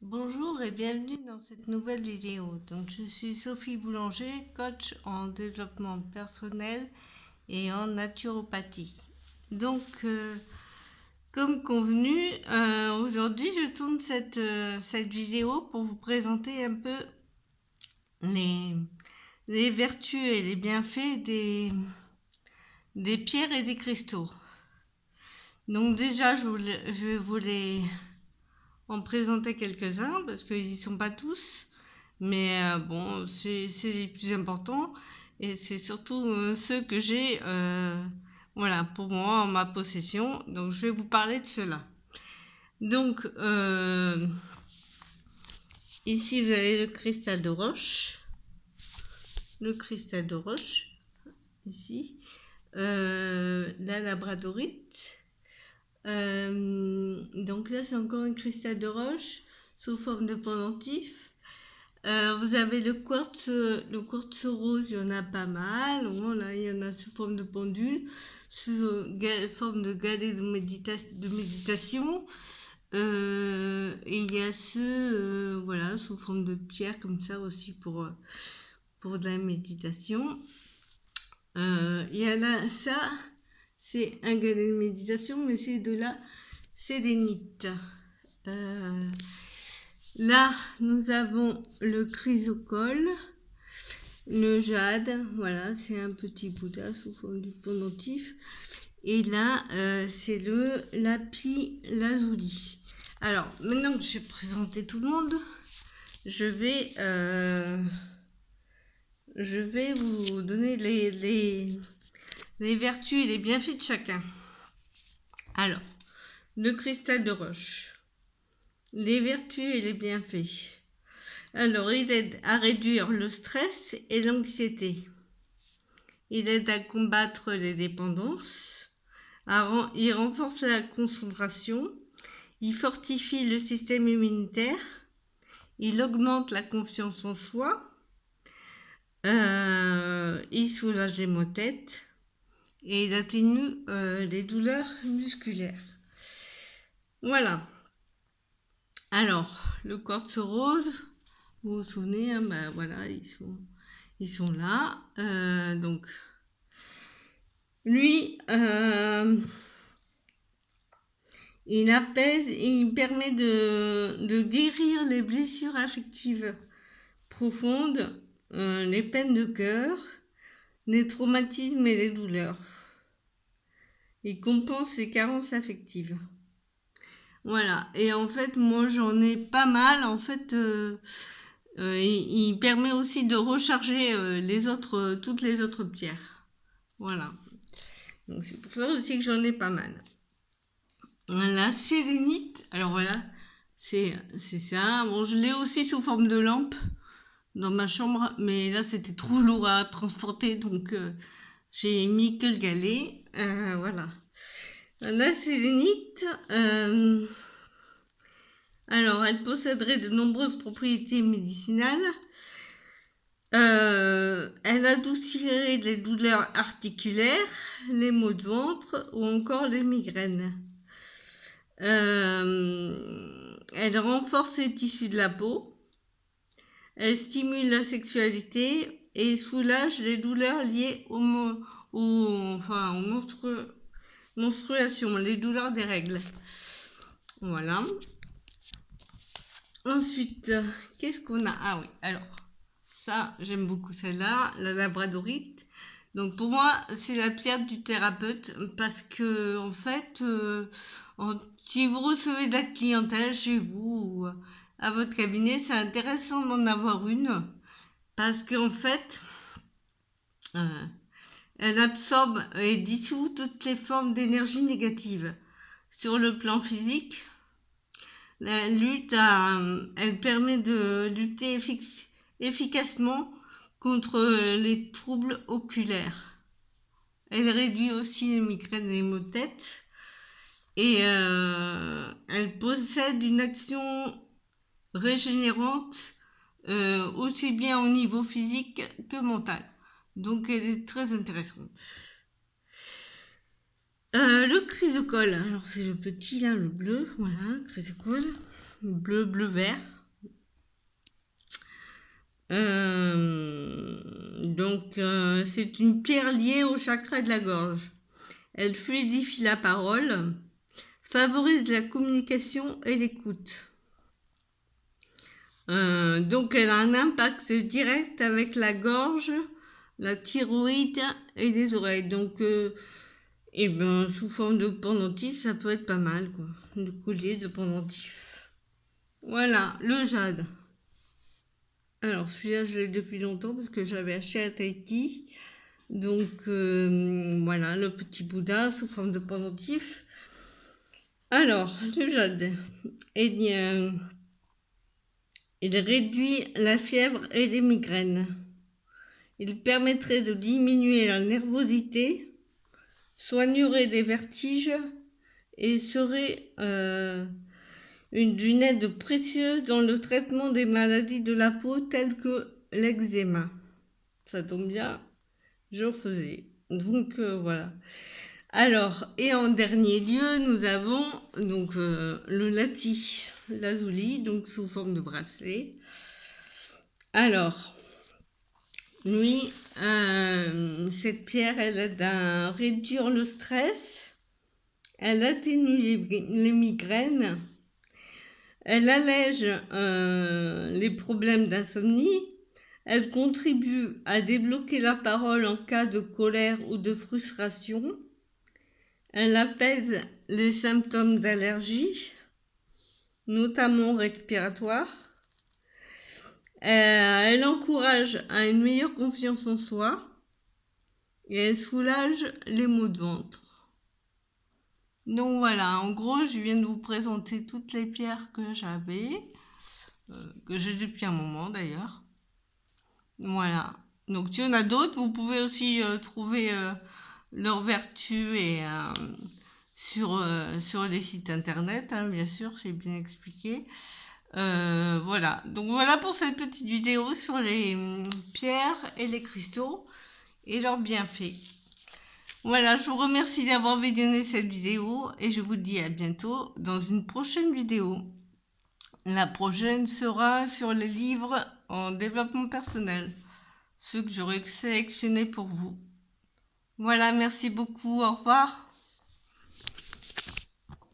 Bonjour et bienvenue dans cette nouvelle vidéo. Donc, je suis Sophie Boulanger, coach en développement personnel et en naturopathie. Donc, comme convenu, aujourd'hui je tourne cette vidéo pour vous présenter un peu les, les vertus et les bienfaits des pierres et des cristaux. Donc déjà, je voulais en présenter quelques-uns parce qu'ils n'y sont pas tous. Mais bon, c'est les plus importants et c'est surtout ceux que j'ai voilà, pour moi en ma possession. Donc je vais vous parler de cela. Donc ici vous avez le cristal de roche. Le cristal de roche, ici. La labradorite. Donc là c'est encore un cristal de roche sous forme de pendentif. Vous avez le quartz rose, il y en a pas mal. Voilà, il y en a sous forme de pendule, sous forme de galet de méditation. Et il y a ceux, voilà, sous forme de pierre comme ça aussi pour de la méditation. Il y a là, ça, c'est un galet de méditation, mais ces deux-là, c'est des nittes. Là, nous avons le chrysocole, le jade, voilà, c'est un petit Bouddha sous forme de pendentif. Et là, c'est le lapis lazuli. Alors, maintenant que j'ai présenté tout le monde, je vais vous donner les vertus et les bienfaits de chacun. Alors, le cristal de roche. Les vertus et les bienfaits. Alors, il aide à réduire le stress et l'anxiété. Il aide à combattre les dépendances. Il renforce la concentration. Il fortifie le système immunitaire. Il augmente la confiance en soi. Il soulage les maux de tête. Et il atténue les douleurs musculaires. Voilà. Alors, le quartz rose, vous vous souvenez, hein, ben voilà, ils sont là. Donc, lui, il apaise et il permet de guérir les blessures affectives profondes, les peines de cœur, les traumatismes et les douleurs. Il compense les carences affectives. Voilà, et en fait, moi j'en ai pas mal. En fait, il permet aussi de recharger toutes les autres pierres. Voilà, donc c'est pour ça aussi que j'en ai pas mal. La sélénite, alors voilà, c'est ça. Bon, je l'ai aussi sous forme de lampe dans ma chambre, mais là c'était trop lourd à transporter, donc j'ai mis que le galet. Voilà. La sélénite, alors elle posséderait de nombreuses propriétés médicinales. Elle adoucirait les douleurs articulaires, les maux de ventre ou encore les migraines. Elle renforce les tissus de la peau. Elle stimule la sexualité et soulage les douleurs liées aux menstruations, les douleurs des règles. Voilà. Ensuite, qu'est-ce qu'on a? Ah oui, alors, ça, j'aime beaucoup celle-là, la labradorite. Donc pour moi, c'est la pierre du thérapeute parce que en fait, si vous recevez de la clientèle chez vous ou à votre cabinet, c'est intéressant d'en avoir une parce qu'en fait, elle absorbe et dissout toutes les formes d'énergie négative. Sur le plan physique, elle permet de lutter efficacement contre les troubles oculaires. Elle réduit aussi les migraines et les maux de tête. Et elle possède une action régénérante aussi bien au niveau physique que mental. Donc elle est très intéressante. Le chrysocole, alors c'est le petit là, le bleu, voilà, chrysocole. bleu-vert. C'est une pierre liée au chakra de la gorge. Elle fluidifie la parole, favorise la communication et l'écoute. Donc elle a un impact direct avec la gorge, la thyroïde et les oreilles. Donc sous forme de pendentif, ça peut être pas mal, quoi. De collier de pendentif. Voilà, le jade. Alors celui-là, je l'ai depuis longtemps parce que j'avais acheté à Tahiti. Donc voilà, le petit Bouddha sous forme de pendentif. Alors, le jade, il réduit la fièvre et les migraines. Il permettrait de diminuer la nervosité, soignerait des vertiges et serait d'une aide précieuse dans le traitement des maladies de la peau telles que l'eczéma. Ça tombe bien, j'en faisais. Donc voilà. Alors, et en dernier lieu, nous avons donc le lapis lazuli, donc sous forme de bracelet. Alors, lui, cette pierre, elle aide à réduire le stress, elle atténue les migraines, elle allège les problèmes d'insomnie, elle contribue à débloquer la parole en cas de colère ou de frustration, elle apaise les symptômes d'allergie, notamment respiratoires, elle encourage à une meilleure confiance en soi et elle soulage les maux de ventre. Donc voilà, en gros, je viens de vous présenter toutes les pierres que j'avais, que j'ai depuis un moment d'ailleurs. Voilà. Donc s'il y en a d'autres, vous pouvez aussi trouver leurs vertus et sur les sites internet, hein, bien sûr, j'ai bien expliqué. Voilà, donc voilà pour cette petite vidéo sur les pierres et les cristaux et leurs bienfaits. Voilà, je vous remercie d'avoir visionné cette vidéo et je vous dis à bientôt dans une prochaine vidéo. La prochaine sera sur les livres en développement personnel, ceux que j'aurai sélectionnés pour vous. Voilà, merci beaucoup, au revoir.